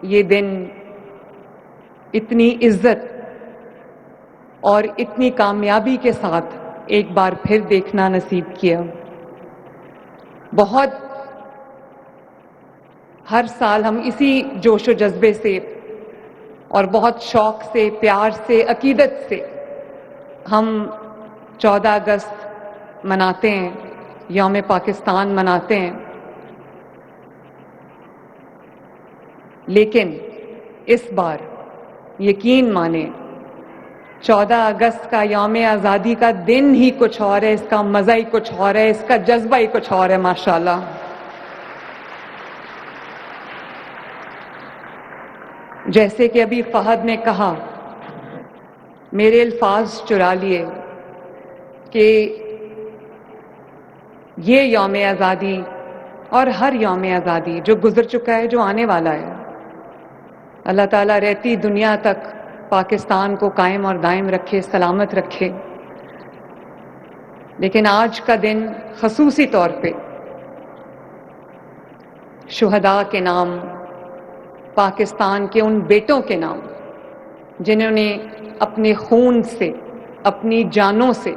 یہ دن اتنی عزت اور اتنی کامیابی کے ساتھ ایک بار پھر دیکھنا نصیب کیا۔ بہت ہر سال ہم اسی جوش و جذبے سے اور بہت شوق سے، پیار سے، عقیدت سے ہم 14 اگست مناتے ہیں، یوم پاکستان مناتے ہیں، لیکن اس بار یقین مانیں 14 اگست کا یوم آزادی کا دن ہی کچھ اور ہے، اس کا مزہ ہی کچھ اور ہے، اس کا جذبہ ہی کچھ اور ہے ماشاءاللہ۔ جیسے کہ ابھی فہد نے کہا، میرے الفاظ چرا لیے کہ یہ یوم آزادی اور ہر یوم آزادی جو گزر چکا ہے، جو آنے والا ہے، اللہ تعالیٰ رہتی دنیا تک پاکستان کو قائم اور دائم رکھے، سلامت رکھے۔ لیکن آج کا دن خصوصی طور پہ شہداء کے نام، پاکستان کے ان بیٹوں کے نام جنہوں نے اپنے خون سے، اپنی جانوں سے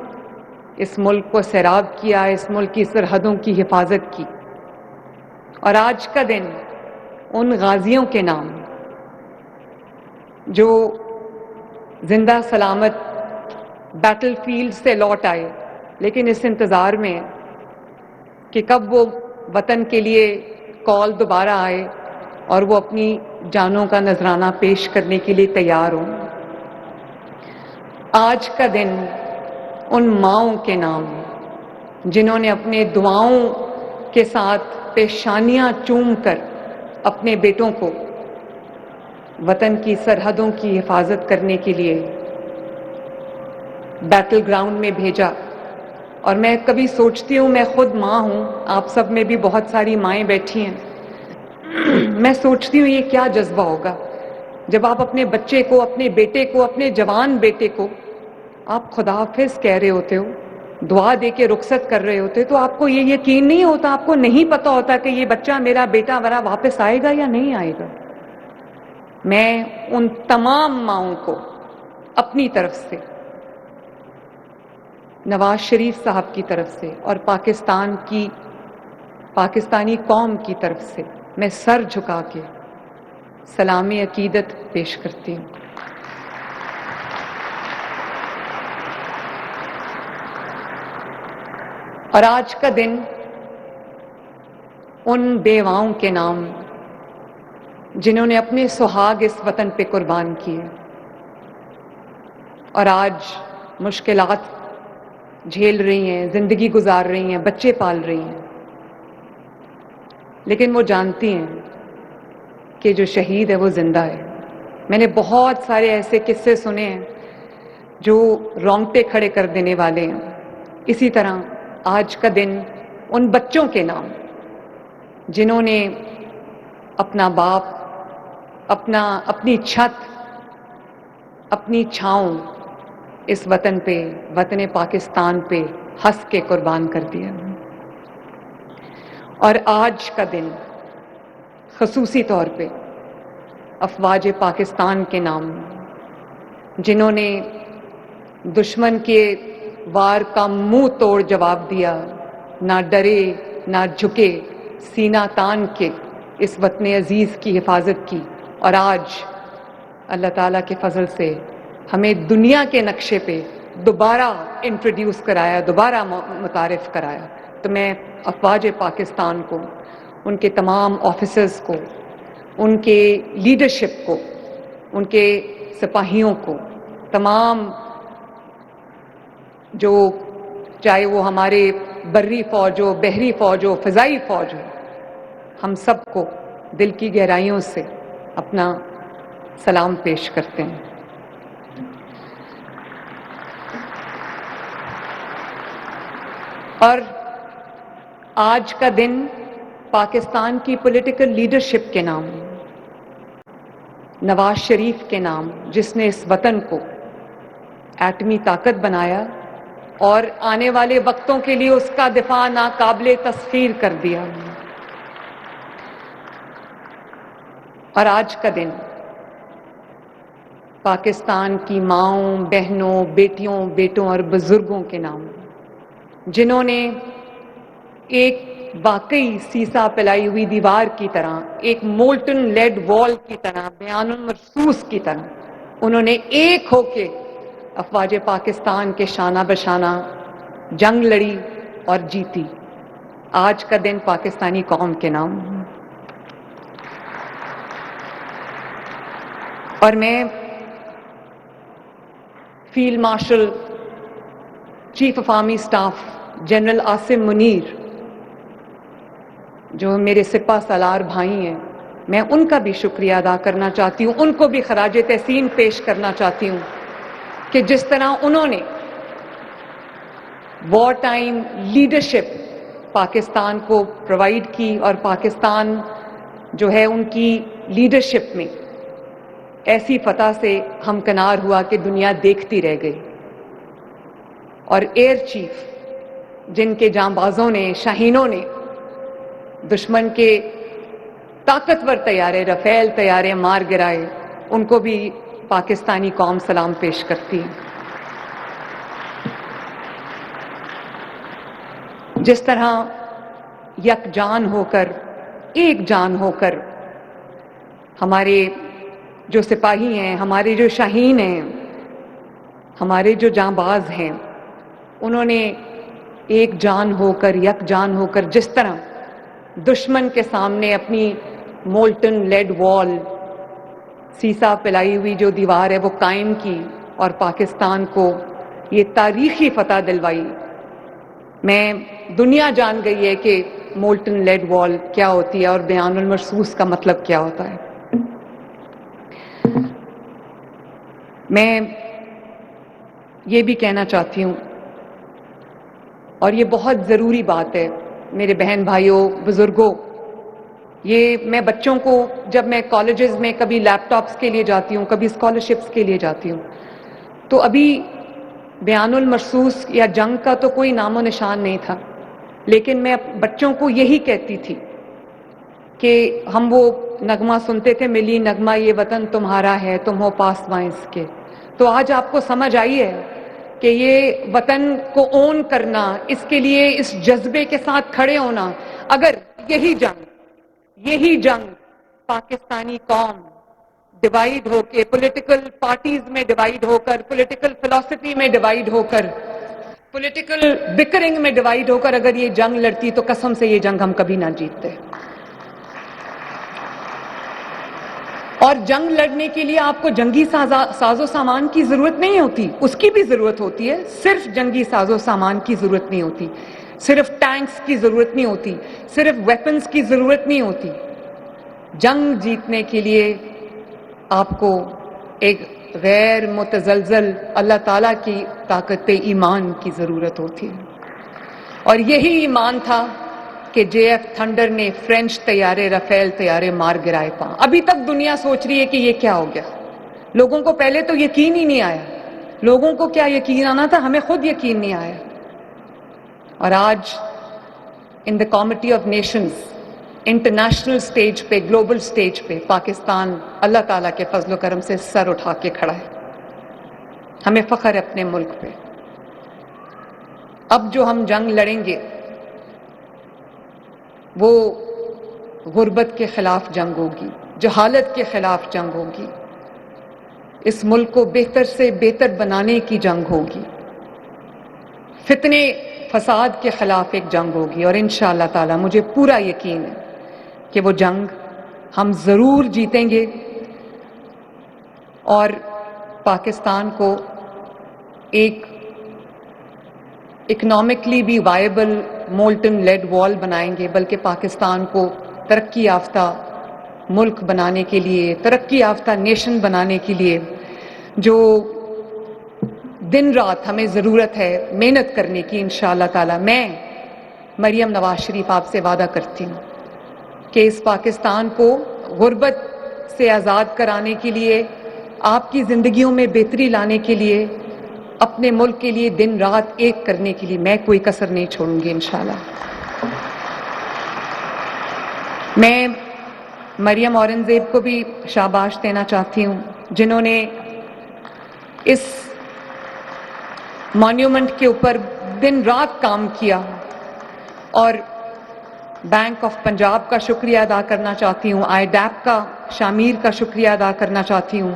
اس ملک کو سیراب کیا، اس ملک کی سرحدوں کی حفاظت کی، اور آج کا دن ان غازیوں کے نام جو زندہ سلامت بیٹل فیلڈ سے لوٹ آئے، لیکن اس انتظار میں کہ کب وہ وطن کے لیے کال دوبارہ آئے اور وہ اپنی جانوں کا نذرانہ پیش کرنے کے لیے تیار ہوں۔ آج کا دن ان ماؤں کے نام جنہوں نے اپنے دعاؤں کے ساتھ پیشانیاں چوم کر اپنے بیٹوں کو وطن کی سرحدوں کی حفاظت کرنے کے لیے بیٹل گراؤنڈ میں بھیجا۔ اور میں کبھی سوچتی ہوں، میں خود ماں ہوں، آپ سب میں بھی بہت ساری مائیں بیٹھی ہیں، میں سوچتی ہوں یہ کیا جذبہ ہوگا جب آپ اپنے بچے کو، اپنے بیٹے کو، اپنے جوان بیٹے کو آپ خدا حافظ کہہ رہے ہوتے ہو، دعا دے کے رخصت کر رہے ہوتے، تو آپ کو یہ یقین نہیں ہوتا، آپ کو نہیں پتا ہوتا کہ یہ بچہ میرا بیٹا میرا واپس آئے گا یا نہیں آئے گا۔ میں ان تمام ماؤں کو اپنی طرف سے، نواز شریف صاحب کی طرف سے اور پاکستانی قوم کی طرف سے میں سر جھکا کے سلام عقیدت پیش کرتی ہوں۔ اور آج کا دن ان بیواؤں کے نام جنہوں نے اپنے سہاگ اس وطن پہ قربان کیے اور آج مشکلات جھیل رہی ہیں، زندگی گزار رہی ہیں، بچے پال رہی ہیں، لیکن وہ جانتی ہیں کہ جو شہید ہے وہ زندہ ہے۔ میں نے بہت سارے ایسے قصے سنے ہیں جو رونگٹے کھڑے کر دینے والے ہیں۔ اسی طرح آج کا دن ان بچوں کے نام جنہوں نے اپنا باپ، اپنی چھت، اپنی چھاؤں اس وطن پہ، وطن پاکستان پہ ہنس کے قربان کر دیا۔ اور آج کا دن خصوصی طور پہ افواج پاکستان کے نام جنہوں نے دشمن کے وار کا منہ توڑ جواب دیا، نہ ڈرے نہ جھکے، سینہ تان کے اس وطن عزیز کی حفاظت کی، اور آج اللہ تعالیٰ کے فضل سے ہمیں دنیا کے نقشے پہ دوبارہ انٹروڈیوس کرایا، دوبارہ متعارف کرایا۔ تو میں افواج پاکستان کو، ان کے تمام آفیسرز کو، ان کے لیڈرشپ کو، ان کے سپاہیوں کو، تمام جو چاہے وہ ہمارے بری فوج ہو، بحری فوج ہو، فضائی فوج ہو، ہم سب کو دل کی گہرائیوں سے اپنا سلام پیش کرتے ہیں۔ اور آج کا دن پاکستان کی پولیٹیکل لیڈرشپ کے نام، نواز شریف کے نام جس نے اس وطن کو ایٹمی طاقت بنایا اور آنے والے وقتوں کے لیے اس کا دفاع ناقابل تسخیر کر دیا۔ اور آج کا دن پاکستان کی ماؤں، بہنوں، بیٹیوں، بیٹوں اور بزرگوں کے نام، جنہوں نے ایک واقعی سیسا پلائی ہوئی دیوار کی طرح، ایک مولٹن لیڈ وال کی طرح، بیان المرصوص کی طرح انہوں نے ایک ہو کے افواج پاکستان کے شانہ بشانہ جنگ لڑی اور جیتی۔ آج کا دن پاکستانی قوم کے نام۔ اور میں field marshal chief of army staff general Asim Munir, جو میرے سپہ سالار بھائی ہیں، میں ان کا بھی شکریہ ادا کرنا چاہتی ہوں، ان کو بھی خراج تحسین پیش کرنا چاہتی ہوں کہ جس طرح انہوں نے وار ٹائم لیڈرشپ پاکستان کو پرووائڈ کی، اور پاکستان جو ہے ان کی لیڈرشپ میں ایسی فتح سے ہمکنار ہوا کہ دنیا دیکھتی رہ گئی۔ اور ایئر چیف جن کے جانبازوں نے، شاہینوں نے دشمن کے طاقتور طیارے، رفیل طیارے مار گرائے، ان کو بھی پاکستانی قوم سلام پیش کرتی ہے۔ جس طرح یکجان ہو کر، ایک جان ہو کر ہمارے جو سپاہی ہیں، ہمارے جو شاہین ہیں، ہمارے جو جانباز ہیں، انہوں نے ایک جان ہو کر، یک جان ہو کر جس طرح دشمن کے سامنے اپنی مولٹن لیڈ وال، سیسا پلائی ہوئی جو دیوار ہے وہ قائم کی اور پاکستان کو یہ تاریخی فتح دلوائی۔ میں دنیا جان گئی ہے کہ مولٹن لیڈ وال کیا ہوتی ہے اور بیان المرصوص کا مطلب کیا ہوتا ہے۔ میں یہ بھی کہنا چاہتی ہوں، اور یہ بہت ضروری بات ہے میرے بہن بھائیوں، بزرگوں، یہ میں بچوں کو جب میں کالجز میں کبھی لیپ ٹاپس کے لیے جاتی ہوں، کبھی اسکالرشپس کے لیے جاتی ہوں، تو ابھی بیان المرصوص یا جنگ کا تو کوئی نام و نشان نہیں تھا، لیکن میں بچوں کو یہی کہتی تھی کہ ہم وہ نغمہ سنتے تھے، ملی نغمہ یہ وطن تمہارا ہے، تم ہو پاسباں اس کے۔ تو آج آپ کو سمجھ آئی ہے کہ یہ وطن کو اون کرنا، اس کے لیے اس جذبے کے ساتھ کھڑے ہونا، اگر یہی جنگ پاکستانی قوم ڈیوائیڈ ہو کے، پولیٹیکل پارٹیز میں ڈیوائیڈ ہو کر، پولیٹیکل فلسفی میں ڈیوائیڈ ہو کر، پولیٹیکل بکرنگ میں ڈیوائیڈ ہو کر اگر یہ جنگ لڑتی تو قسم سے یہ جنگ ہم کبھی نہ جیتتے۔ اور جنگ لڑنے کے لیے آپ کو جنگی ساز و سامان کی ضرورت نہیں ہوتی، اس کی بھی ضرورت ہوتی ہے، صرف جنگی ساز و سامان کی ضرورت نہیں ہوتی، صرف ٹینکس کی ضرورت نہیں ہوتی، صرف ویپنز کی ضرورت نہیں ہوتی۔ جنگ جیتنے کے لیے آپ کو ایک غیر متزلزل اللہ تعالیٰ کی طاقت ایمان کی ضرورت ہوتی ہے، اور یہی ایمان تھا کہ جے ایف تھنڈر نے فرینچ طیارے، رفیل طیارے مار گرائے پا۔ ابھی تک دنیا سوچ رہی ہے کہ یہ کیا ہو گیا، لوگوں کو پہلے تو یقین ہی نہیں آیا، لوگوں کو کیا یقین آنا تھا، ہمیں خود یقین نہیں آیا۔ اور آج in the committee of nations, international stage پہ، گلوبل سٹیج پہ پاکستان اللہ تعالیٰ کے فضل و کرم سے سر اٹھا کے کھڑا ہے۔ ہمیں فخر ہے اپنے ملک پہ۔ اب جو ہم جنگ لڑیں گے وہ غربت کے خلاف جنگ ہوگی، جہالت کے خلاف جنگ ہوگی، اس ملک کو بہتر سے بہتر بنانے کی جنگ ہوگی، فتنے فساد کے خلاف ایک جنگ ہوگی، اور انشاءاللہ تعالی مجھے پورا یقین ہے کہ وہ جنگ ہم ضرور جیتیں گے، اور پاکستان کو ایک اکنامکلی بھی وائبل مولٹن لیڈ وال بنائیں گے، بلکہ پاکستان کو ترقی یافتہ ملک بنانے کے لیے، ترقی یافتہ نیشن بنانے کے لیے جو دن رات ہمیں ضرورت ہے محنت کرنے کی، انشاءاللہ تعالی میں مریم نواز شریف آپ سے وعدہ کرتی ہوں کہ اس پاکستان کو غربت سے آزاد کرانے کے لیے، آپ کی زندگیوں میں بہتری لانے کے لیے، اپنے ملک کے لیے دن رات ایک کرنے کے لیے میں کوئی کسر نہیں چھوڑوں گی انشاءاللہ۔ میں مریم اورنگزیب کو بھی شاباش دینا چاہتی ہوں، جنہوں نے اس مانیومنٹ کے اوپر دن رات کام کیا، اور بینک آف پنجاب کا شکریہ ادا کرنا چاہتی ہوں، آئی ڈیپ کا، شامیر کا شکریہ ادا کرنا چاہتی ہوں،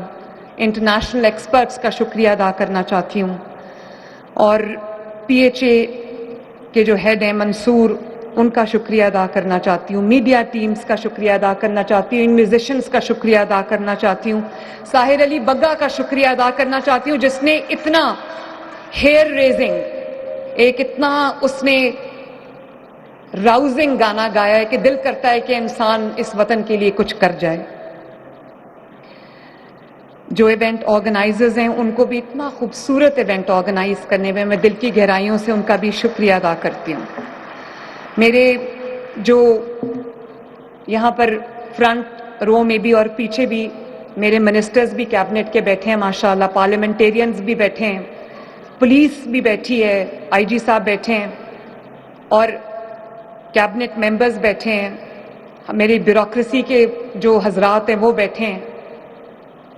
انٹرنیشنل ایکسپرٹس کا شکریہ ادا کرنا چاہتی ہوں، اور پی ایچ اے کے جو ہیڈ ہیں منصور، ان کا شکریہ ادا کرنا چاہتی ہوں، میڈیا ٹیمز کا شکریہ ادا کرنا چاہتی ہوں، ان میوزیشنز کا شکریہ ادا کرنا چاہتی ہوں، ساحر علی بگا کا شکریہ ادا کرنا چاہتی ہوں، جس نے اتنا ہیئر ریزنگ، ایک اتنا اس نے راؤزنگ گانا گایا ہے کہ دل کرتا ہے کہ انسان اس وطن کے لیے کچھ کر جائے۔ جو ایونٹ آرگنائزرز ہیں ان کو بھی اتنا خوبصورت ایونٹ آرگنائز کرنے میں میں دل کی گہرائیوں سے ان کا بھی شکریہ ادا کرتی ہوں۔ میرے جو یہاں پر فرنٹ رو میں بھی اور پیچھے بھی میرے منسٹرز بھی کیبنٹ کے بیٹھے ہیں ماشاءاللہ، پارلیمنٹیرینز بھی بیٹھے ہیں، پولیس بھی بیٹھی ہے، آئی جی صاحب بیٹھے ہیں، اور کیبنٹ ممبرز بیٹھے ہیں، میری بیوروکریسی کے جو حضرات ہیں وہ بیٹھے ہیں۔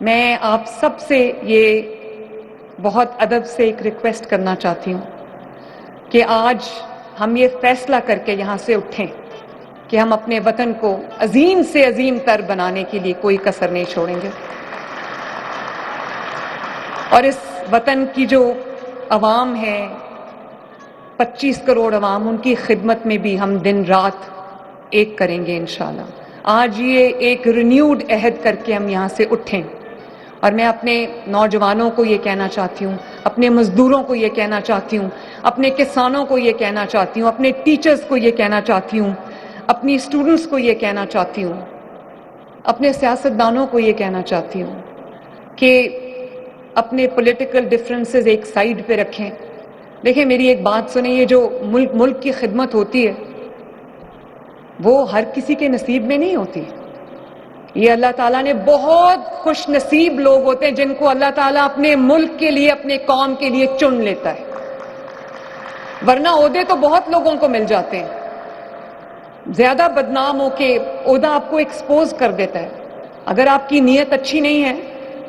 میں آپ سب سے یہ بہت ادب سے ایک ریکویسٹ کرنا چاہتی ہوں کہ آج ہم یہ فیصلہ کر کے یہاں سے اٹھیں کہ ہم اپنے وطن کو عظیم سے عظیم تر بنانے کے لیے کوئی کسر نہیں چھوڑیں گے، اور اس وطن کی جو عوام ہے 25 کروڑ عوام، ان کی خدمت میں بھی ہم دن رات ایک کریں گے انشاءاللہ۔ آج یہ ایک رینیوڈ عہد کر کے ہم یہاں سے اٹھیں، اور میں اپنے نوجوانوں کو یہ کہنا چاہتی ہوں، اپنے مزدوروں کو یہ کہنا چاہتی ہوں، اپنے کسانوں کو یہ کہنا چاہتی ہوں، اپنے ٹیچرز کو یہ کہنا چاہتی ہوں، اپنی اسٹوڈنٹس کو یہ کہنا چاہتی ہوں، اپنے سیاستدانوں کو یہ کہنا چاہتی ہوں کہ اپنے پولیٹیکل ڈفرینسز ایک سائیڈ پہ رکھیں۔ دیکھیں میری ایک بات سنیں، یہ جو ملک کی خدمت ہوتی ہے وہ ہر کسی کے نصیب میں نہیں ہوتی۔ یہ اللہ تعالیٰ نے بہت خوش نصیب لوگ ہوتے ہیں جن کو اللہ تعالیٰ اپنے ملک کے لیے، اپنے قوم کے لیے چن لیتا ہے، ورنہ عہدے تو بہت لوگوں کو مل جاتے ہیں۔ زیادہ بدنام ہو کے عہدہ آپ کو ایکسپوز کر دیتا ہے۔ اگر آپ کی نیت اچھی نہیں ہے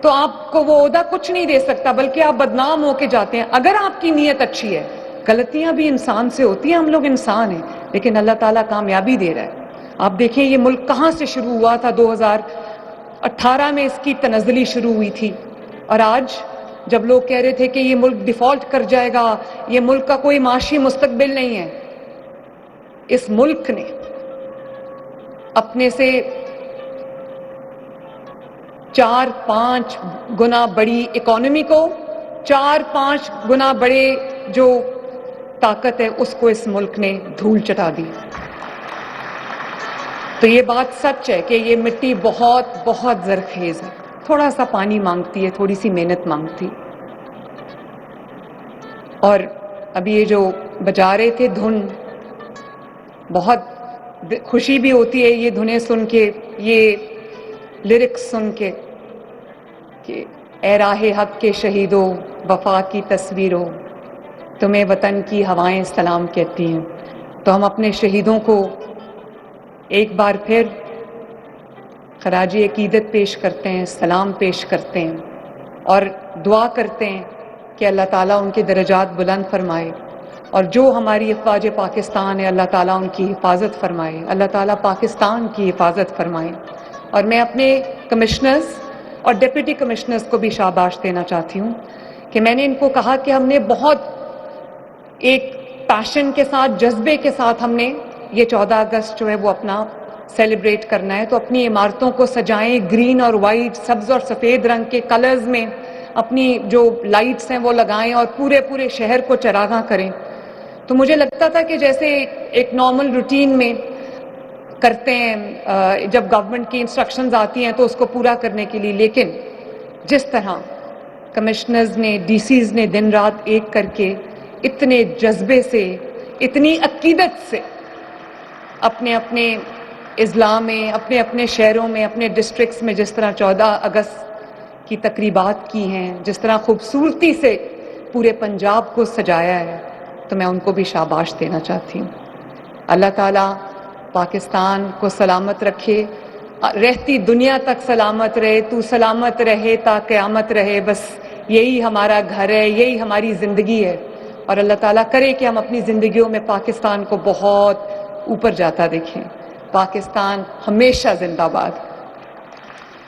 تو آپ کو وہ عہدہ کچھ نہیں دے سکتا، بلکہ آپ بدنام ہو کے جاتے ہیں۔ اگر آپ کی نیت اچھی ہے، غلطیاں بھی انسان سے ہوتی ہیں، ہم لوگ انسان ہیں، لیکن اللہ تعالیٰ کامیابی دے رہا ہے۔ آپ دیکھیں یہ ملک کہاں سے شروع ہوا تھا، 2018 میں اس کی تنزلی شروع ہوئی تھی، اور آج جب لوگ کہہ رہے تھے کہ یہ ملک ڈیفالٹ کر جائے گا، یہ ملک کا کوئی معاشی مستقبل نہیں ہے، اس ملک نے اپنے سے 4-5 گنا بڑی اکانومی کو، 4-5 گنا بڑے جو طاقت ہے اس کو اس ملک نے دھول چٹا دی۔ تو یہ بات سچ ہے کہ یہ مٹی بہت بہت زرخیز ہے، تھوڑا سا پانی مانگتی ہے، تھوڑی سی محنت مانگتی۔ اور ابھی یہ جو بجا رہے تھے دھن، بہت خوشی بھی ہوتی ہے یہ دھنیں سن کے، یہ لیرکس سن کے کہ اے راہ حق کے شہیدوں، وفا کی تصویروں، تمہیں وطن کی ہوائیں سلام کہتی ہیں۔ تو ہم اپنے شہیدوں کو ایک بار پھر خراج عقیدت پیش کرتے ہیں، سلام پیش کرتے ہیں، اور دعا کرتے ہیں کہ اللہ تعالیٰ ان کے درجات بلند فرمائے، اور جو ہماری افواج پاکستان ہے اللہ تعالیٰ ان کی حفاظت فرمائے، اللہ تعالیٰ پاکستان کی حفاظت فرمائے۔ اور میں اپنے کمشنرز اور ڈپٹی کمشنرز کو بھی شاباش دینا چاہتی ہوں کہ میں نے ان کو کہا کہ ہم نے بہت ایک پیشن کے ساتھ، جذبے کے ساتھ ہم نے یہ 14 اگست جو ہے وہ اپنا سیلیبریٹ کرنا ہے، تو اپنی عمارتوں کو سجائیں گرین اور وائٹ، سبز اور سفید رنگ کے کلرز میں، اپنی جو لائٹس ہیں وہ لگائیں اور پورے شہر کو چراغاں کریں۔ تو مجھے لگتا تھا کہ جیسے ایک نارمل روٹین میں کرتے ہیں جب گورنمنٹ کی انسٹرکشنز آتی ہیں تو اس کو پورا کرنے کے لیے، لیکن جس طرح کمشنرز نے، ڈی سیز نے دن رات ایک کر کے اتنے جذبے سے، اتنی عقیدت سے اپنے اپنے اضلاع میں، اپنے اپنے شہروں میں، اپنے ڈسٹرکٹس میں جس طرح 14 اگست کی تقریبات کی ہیں، جس طرح خوبصورتی سے پورے پنجاب کو سجایا ہے، تو میں ان کو بھی شاباش دینا چاہتی ہوں۔ اللہ تعالیٰ پاکستان کو سلامت رکھے، رہتی دنیا تک سلامت رہے، تو سلامت رہے تا قیامت رہے، بس یہی ہمارا گھر ہے، یہی ہماری زندگی ہے، اور اللہ تعالیٰ کرے کہ ہم اپنی زندگیوں میں پاکستان کو بہت اوپر جاتا دیکھیں۔ پاکستان ہمیشہ زندہ باد۔